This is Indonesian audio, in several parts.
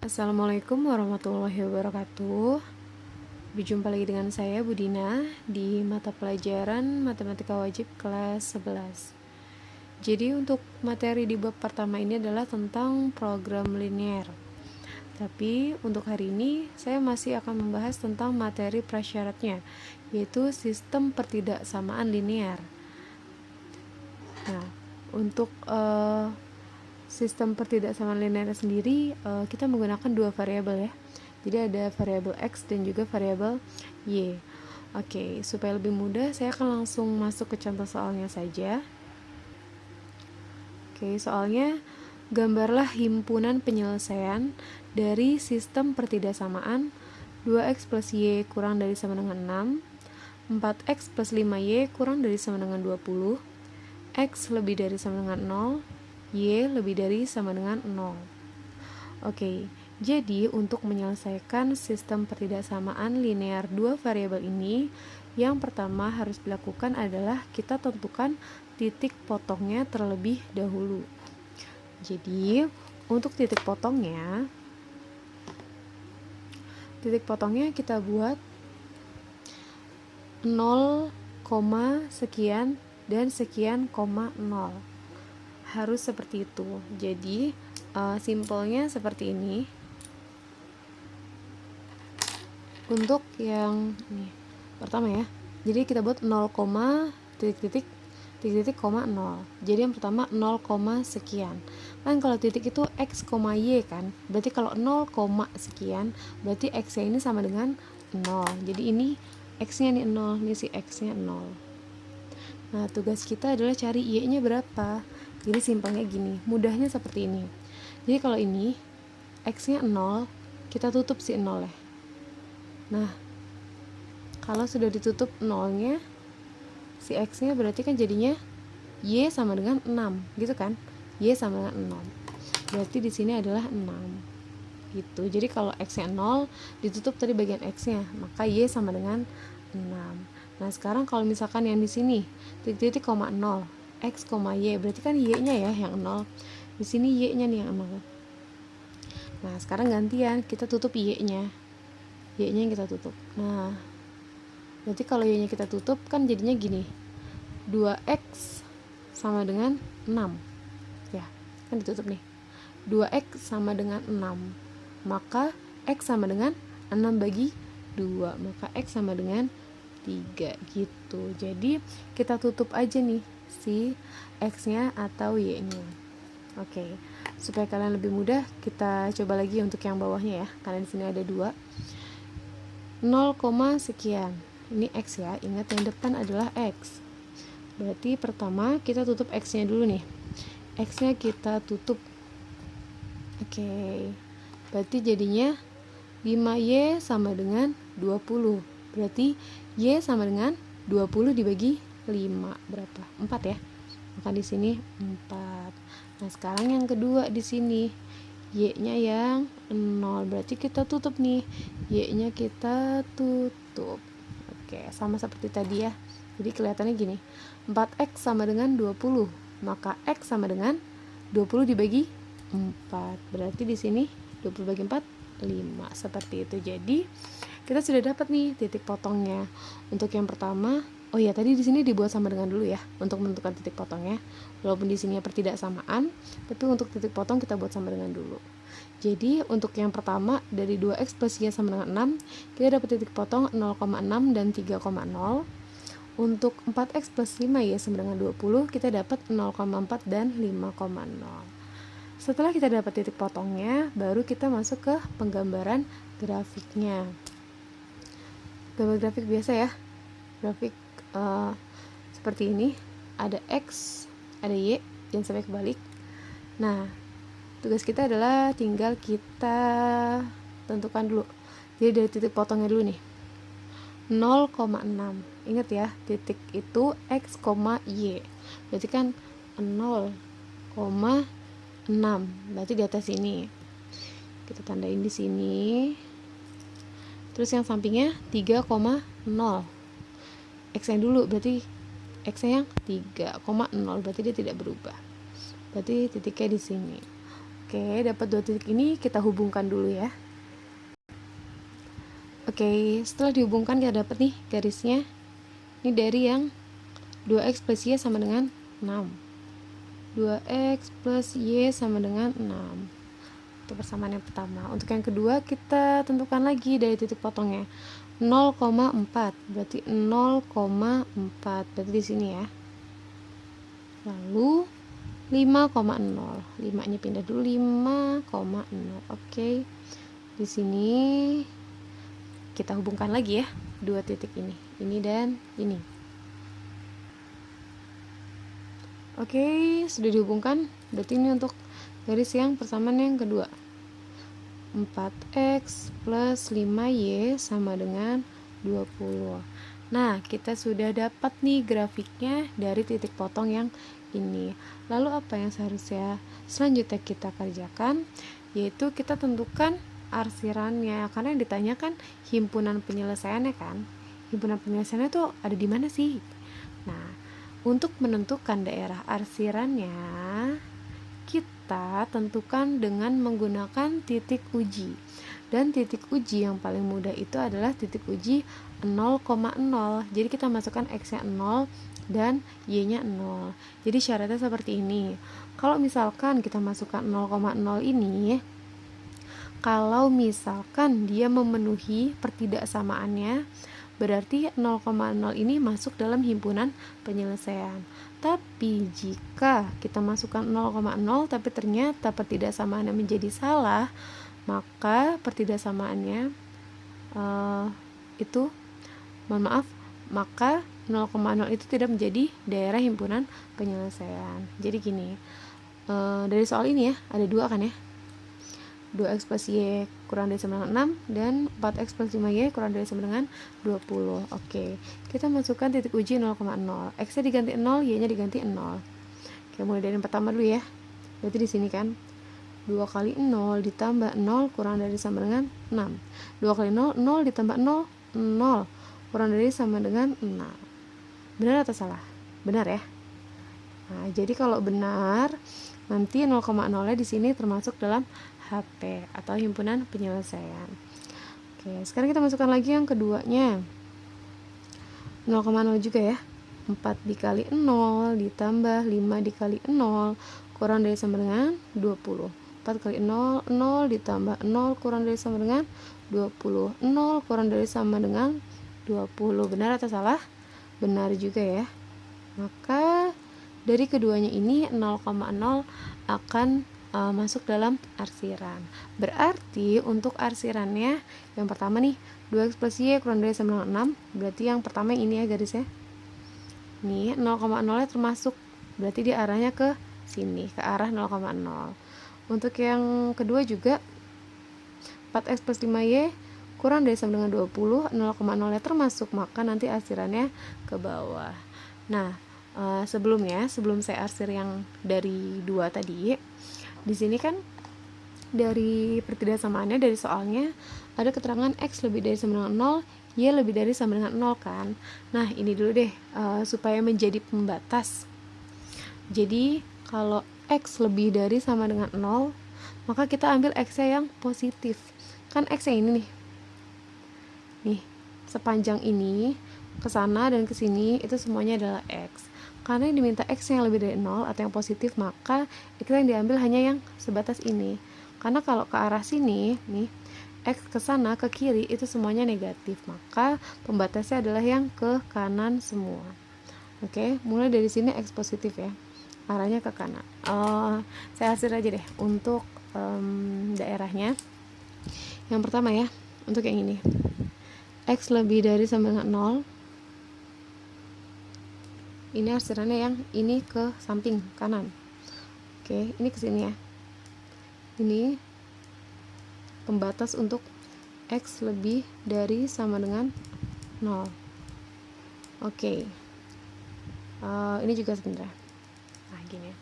Assalamualaikum warahmatullahi wabarakatuh. Berjumpa lagi dengan saya Budina di mata pelajaran Matematika Wajib kelas 11. Jadi untuk materi di bab pertama ini adalah tentang program linear. Tapi untuk hari ini saya masih akan membahas tentang materi prasyaratnya, yaitu sistem pertidaksamaan linear. Nah, untuk sistem pertidaksamaan linear sendiri kita menggunakan dua variabel ya. Jadi ada variabel x dan juga variabel y. Oke, supaya lebih mudah saya akan langsung masuk ke contoh soalnya saja. Oke, soalnya gambarlah himpunan penyelesaian dari sistem pertidaksamaan 2x plus y kurang dari sama dengan 6, 4x plus 5y kurang dari sama dengan 20, x lebih dari sama dengan 0, y lebih dari sama dengan 0. Oke, jadi untuk menyelesaikan sistem pertidaksamaan linear dua variabel ini, yang pertama harus dilakukan adalah kita tentukan titik potongnya terlebih dahulu. Jadi, untuk titik potongnya kita buat 0, sekian dan sekian, 0. Harus seperti itu. Jadi simpelnya seperti ini. Untuk yang ini pertama ya, jadi kita buat 0, titik-titik, 0. Jadi yang pertama 0, sekian. Kan kalau titik itu x, y kan, berarti kalau 0, sekian berarti x nya ini sama dengan 0. Jadi ini x nya nih 0, ini si x nya 0. Nah, tugas kita adalah cari y nya berapa. Jadi simpelnya gini, mudahnya seperti ini. Jadi kalau ini x nya 0, kita tutup si 0 ya. Nah, kalau sudah ditutup 0-nya, si x nya berarti kan jadinya y sama dengan 6, gitu kan? Y sama dengan 6. Berarti di sini adalah 6. Gitu. Jadi kalau x nya 0, ditutup tadi bagian x nya, maka y sama dengan 6. Nah, sekarang kalau misalkan yang di sini titik-titik, 0, x, y, berarti kan y-nya ya yang 0. Di sini y-nya nih yang 0. Nah, sekarang gantian, kita tutup y-nya. Y-nya yang kita tutup. Nah, berarti kalau y-nya kita tutup kan jadinya gini. 2x sama dengan 6. Ya, kan ditutup nih. 2x sama dengan 6. Maka x sama dengan 6 bagi 2. Maka x sama dengan 3 gitu. Jadi kita tutup aja nih si x-nya atau y-nya. Oke. Supaya kalian lebih mudah, kita coba lagi untuk yang bawahnya ya. Karena di sini ada 2. 0, sekian. Ini x ya. Ingat yang depan adalah x. Berarti pertama kita tutup x-nya dulu nih. X-nya kita tutup. Oke. Berarti jadinya 5y sama dengan 20. Berarti y sama dengan 20 dibagi 5 berapa? 4 ya. Maka di sini 4. Nah, sekarang yang kedua di sini y-nya yang 0. Berarti kita tutup nih. Y-nya kita tutup. Oke, sama seperti tadi ya. Jadi kelihatannya gini. 4x sama dengan 20. Maka x sama dengan 20 dibagi 4. Berarti di sini 20 bagi 4 5. Seperti itu. Jadi kita sudah dapat nih titik potongnya. Untuk yang pertama, oh ya, tadi di sini dibuat sama dengan dulu ya untuk menentukan titik potongnya. Walaupun di sini pertidaksamaan, tapi untuk titik potong kita buat sama dengan dulu. Jadi untuk yang pertama dari 2x plus y sama dengan 6, kita dapat titik potong 0,6 dan 3,0. Untuk 4x plus 5y sama dengan 20, kita dapat 0,4 dan 5,0. Setelah kita dapat titik potongnya, baru kita masuk ke penggambaran grafiknya. Gambar grafik biasa ya. Grafik seperti ini. Ada x, ada y, jangan sampai kebalik. Nah, tugas kita adalah tinggal kita tentukan dulu. Jadi dari titik potongnya dulu nih. 0,6. Ingat ya, titik itu x, y. Berarti kan 0,6. Berarti di atas ini. Kita tandain di sini. Terus yang sampingnya 3,0. X-nya dulu berarti X-nya yang 3,0, berarti dia tidak berubah. Berarti titiknya di sini. Oke, dapat 2 titik ini kita hubungkan dulu ya. Oke, setelah dihubungkan kita dapat nih garisnya. Ini dari yang 2x plus y sama dengan 6. 2x plus y sama dengan 6. Itu persamaan yang pertama. Untuk yang kedua kita tentukan lagi dari titik potongnya. 0,4. Berarti 0,4. Berarti di sini ya. Lalu 5,0. 5-nya pindah dulu, 5,0. Oke. Di sini kita hubungkan lagi ya 2 titik ini dan ini. Oke, sudah dihubungkan. Berarti ini untuk garis yang persamaan yang kedua. 4x plus 5y sama dengan 20. Nah, kita sudah dapat nih grafiknya dari titik potong yang ini. Lalu apa yang seharusnya selanjutnya kita kerjakan? Yaitu kita tentukan arsirannya, karena yang ditanyakan himpunan penyelesaiannya kan. Himpunan penyelesaiannya tuh ada di mana sih? Nah, untuk menentukan daerah arsirannya, kita tentukan dengan menggunakan titik uji. Dan titik uji yang paling mudah itu adalah titik uji 0,0. Jadi kita masukkan x-nya 0 dan y-nya 0. Jadi syaratnya seperti ini. Kalau misalkan kita masukkan 0,0 ini, kalau misalkan dia memenuhi pertidaksamaannya, berarti 0,0 ini masuk dalam himpunan penyelesaian. Tapi jika kita masukkan 0,0 tapi ternyata pertidaksamaannya menjadi salah, maka pertidaksamaannya maka 0,0 itu tidak menjadi daerah himpunan penyelesaian. Jadi gini, dari soal ini ya, ada 2 kan ya, 2x plus y kurang dari sama dengan 6 dan 4x plus 5y kurang dari sama dengan 20. Oke, kita masukkan titik uji 0,0. X-nya diganti 0, y-nya diganti 0. Oke, mulai dari yang pertama dulu ya. Berarti di sini kan 2 kali 0 ditambah 0 kurang dari sama dengan 6. 2 kali 0, 0 ditambah 0, 0 kurang dari sama dengan 6. Benar atau salah? Benar ya. Nah, jadi kalau benar, nanti 0,0-nya di sini termasuk dalam HP atau himpunan penyelesaian. Oke, sekarang kita masukkan lagi yang keduanya. 0,0 juga ya. 4 dikali 0 ditambah 5 dikali 0 kurang dari sama dengan 20. 4 kali 0, 0 ditambah 0 kurang dari sama dengan 20. 0 kurang dari sama dengan 20. Benar atau salah? Benar juga ya. Maka dari keduanya ini 0,0 akan masuk dalam arsiran. Berarti untuk arsirannya yang pertama nih 2x plus y kurang dari sama dengan 6. Berarti yang pertama yang ini ya garisnya. Nih 0,0-nya termasuk. Berarti dia arahnya ke sini, ke arah 0,0. Untuk yang kedua juga 4x plus 5y kurang dari sama dengan 20, 0,0-nya termasuk, maka nanti arsirannya ke bawah. Nah, sebelum saya arsir yang dari 2 tadi, di sini kan dari pertidaksamaannya dari soalnya ada keterangan x lebih dari sama dengan 0, y lebih dari sama dengan 0 kan. Nah, ini dulu deh supaya menjadi pembatas. Jadi, kalau x lebih dari sama dengan 0, maka kita ambil x-nya yang positif. Kan x-nya ini nih. Nih, sepanjang ini ke sana dan ke sini itu semuanya adalah x. Karena yang diminta x yang lebih dari 0 atau yang positif, maka x yang diambil hanya yang sebatas ini. Karena kalau ke arah sini nih, x ke sana ke kiri itu semuanya negatif, maka pembatasnya adalah yang ke kanan semua. Oke, mulai dari sini x positif ya, arahnya ke kanan. Saya hasil aja deh untuk daerahnya. Yang pertama ya, untuk yang ini x lebih dari sama dengan 0, ini arsirannya yang ini ke samping kanan. Oke, ini ke sini ya. Ini pembatas untuk x lebih dari sama dengan 0. Oke. Ini juga sebenarnya. Nah, gini ya.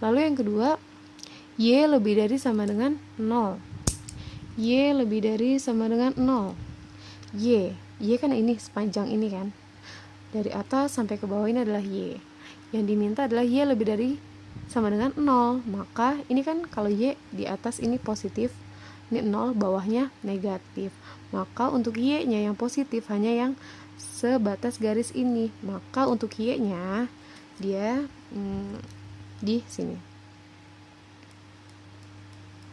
Lalu yang kedua, y lebih dari sama dengan 0. Y lebih dari sama dengan 0. Y kan ini sepanjang ini kan. Dari atas sampai ke bawah ini adalah y. Yang diminta adalah y lebih dari sama dengan 0. Maka ini kan kalau Y di atas ini positif, ini 0, bawahnya negatif. Maka untuk Y-nya yang positif hanya yang sebatas garis ini. Maka untuk Y-nya dia di sini.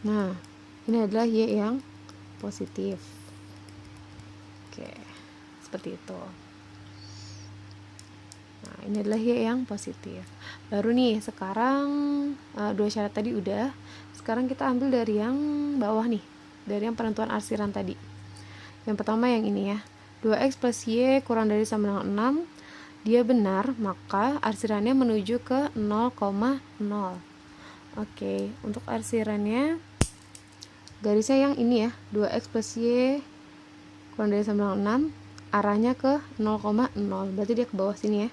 Nah, ini adalah Y yang positif. Oke, seperti itu. Nah, ini adalah Y yang positif. Baru nih, sekarang dua syarat tadi udah. Sekarang kita ambil dari yang bawah nih, dari yang penentuan arsiran tadi. Yang pertama yang ini ya, 2x plus Y kurang dari sama dengan 6. Dia benar, maka arsirannya menuju ke 0,0. Oke, untuk arsirannya garisnya yang ini ya, 2x plus Y kurang dari sama dengan 6, arahnya ke 0,0, berarti dia ke bawah sini ya.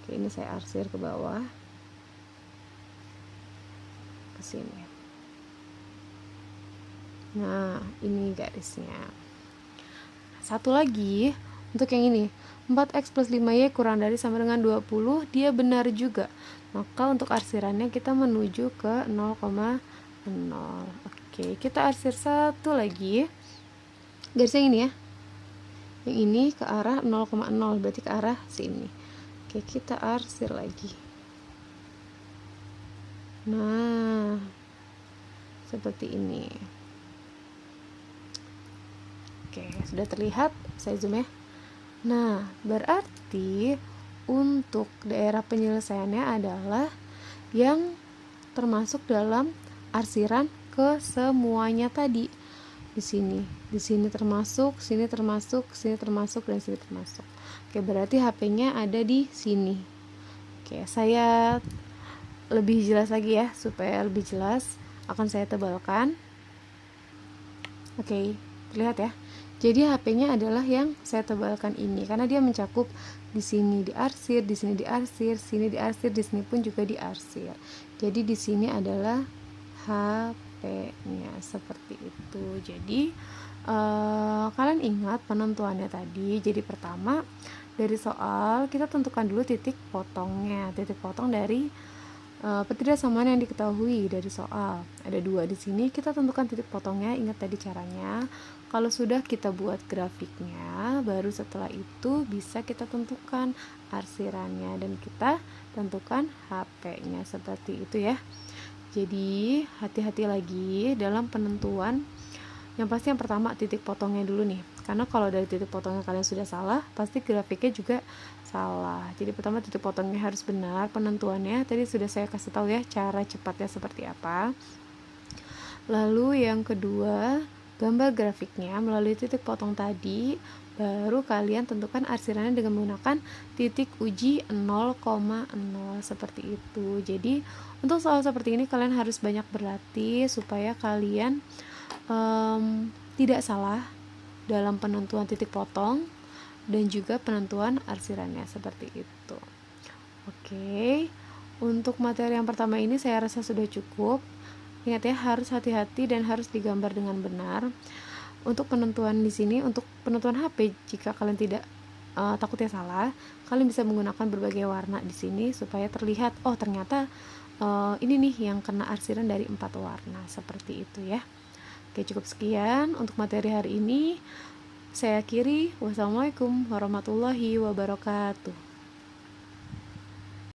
Oke, ini saya arsir ke bawah, ke sini. Nah, ini garisnya. Satu lagi, untuk yang ini, 4x plus 5y kurang dari sama dengan 20, dia benar juga. Maka untuk arsirannya kita menuju ke 0,0. Oke, kita arsir satu lagi. Garisnya ini ya. Yang ini ke arah 0,0, berarti ke arah sini. Oke, kita arsir lagi. Nah, seperti ini. Oke, sudah terlihat, saya zoom ya. Nah, berarti untuk daerah penyelesaiannya adalah yang termasuk dalam arsiran ke semuanya tadi. Di sini termasuk, sini termasuk, sini termasuk, dan sini termasuk. Oke, berarti HP-nya ada di sini. Oke, saya lebih jelas lagi ya, supaya lebih jelas akan saya tebalkan. Oke, terlihat ya. Jadi HP-nya adalah yang saya tebalkan ini karena dia mencakup di sini diarsir, di sini diarsir, sini diarsir, di sini pun juga diarsir. Jadi di sini adalah HP-nya seperti itu. Jadi kalian ingat penentuannya tadi. Jadi pertama dari soal kita tentukan dulu titik potongnya, titik potong dari ketidaksamaan yang diketahui dari soal. Ada 2 di sini, kita tentukan titik potongnya. Ingat tadi caranya. Kalau sudah kita buat grafiknya, baru setelah itu bisa kita tentukan arsirannya dan kita tentukan HP-nya seperti itu ya. Jadi hati-hati lagi dalam penentuan. Yang pasti yang pertama titik potongnya dulu nih. Karena kalau dari titik potongnya kalian sudah salah, pasti grafiknya juga salah. Jadi pertama titik potongnya harus benar, penentuannya tadi sudah saya kasih tahu ya cara cepatnya seperti apa. Lalu yang kedua, gambar grafiknya melalui titik potong tadi, baru kalian tentukan arsirannya dengan menggunakan titik uji 0,0 seperti itu. Jadi untuk soal seperti ini kalian harus banyak berlatih supaya kalian tidak salah dalam penentuan titik potong dan juga penentuan arsirannya seperti itu. Oke, untuk materi yang pertama ini saya rasa sudah cukup. Ingat ya, harus hati-hati dan harus digambar dengan benar. Untuk penentuan di sini, untuk penentuan HP, jika kalian tidak takutnya salah, kalian bisa menggunakan berbagai warna di sini supaya terlihat, oh ternyata ini nih yang kena arsiran dari 4 warna seperti itu ya. Oke, cukup sekian untuk materi hari ini. Saya akhiri. Wassalamualaikum warahmatullahi wabarakatuh.